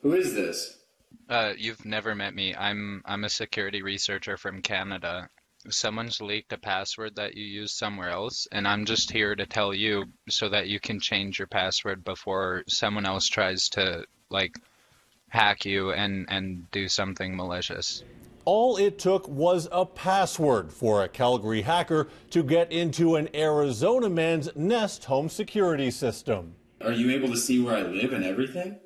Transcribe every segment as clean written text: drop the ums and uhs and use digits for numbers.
Who is this? You've never met me. I'm a security researcher from Canada. Someone's leaked a password that you use somewhere else, and I'm just here to tell you so that you can change your password before someone else tries to hack you and do something malicious. All it took was a password for a Calgary hacker to get into an Arizona man's Nest home security system. Are you able to see where I live and everything?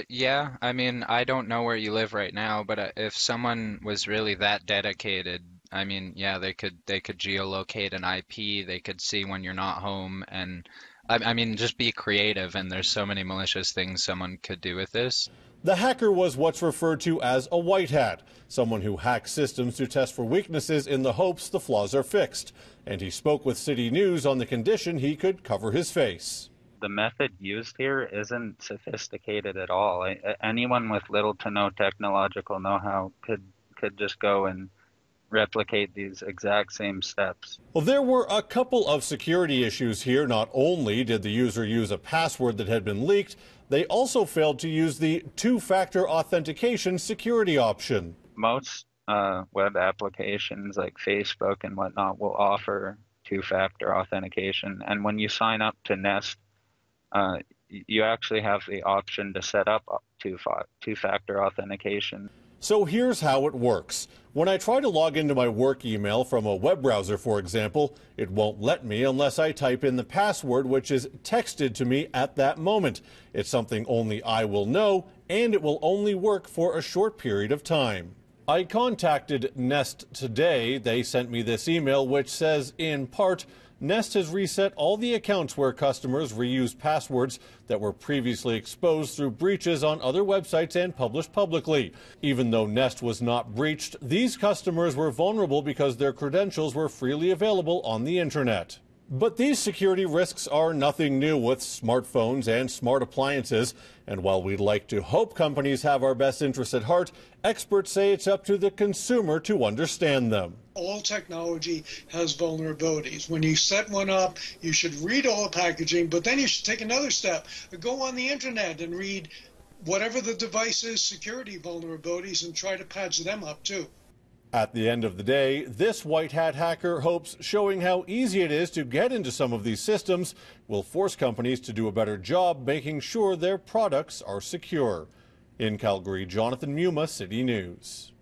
Yeah, I mean, I don't know where you live right now, but if someone was really that dedicated, I mean, yeah, they could geolocate an IP, they could see when you're not home, and I mean, just be creative, and there's so many malicious things someone could do with this. The hacker was what's referred to as a white hat, someone who hacks systems to test for weaknesses in the hopes the flaws are fixed. And he spoke with City News on the condition he could cover his face. The method used here isn't sophisticated at all. Anyone with little to no technological know-how could just go and replicate these exact same steps. Well, there were a couple of security issues here. Not only did the user use a password that had been leaked, they also failed to use the two-factor authentication security option. Most web applications like Facebook and whatnot will offer two-factor authentication. And when you sign up to Nest, you actually have the option to set up two-factor authentication. So here's how it works. When I try to log into my work email from a web browser, for example, it won't let me unless I type in the password, which is texted to me at that moment. It's something only I will know, and it will only work for a short period of time. I contacted Nest today. They sent me this email, which says, in part, Nest has reset all the accounts where customers reused passwords that were previously exposed through breaches on other websites and published publicly. Even though Nest was not breached, these customers were vulnerable because their credentials were freely available on the internet. But these security risks are nothing new with smartphones and smart appliances. And while we'd like to hope companies have our best interests at heart, experts say it's up to the consumer to understand them. All technology has vulnerabilities. When you set one up, you should read all the packaging, but then you should take another step. Go on the internet and read whatever the device's security vulnerabilities and try to patch them up too. At the end of the day, this white hat hacker hopes showing how easy it is to get into some of these systems will force companies to do a better job making sure their products are secure. In Calgary, Jonathan Muma, City News.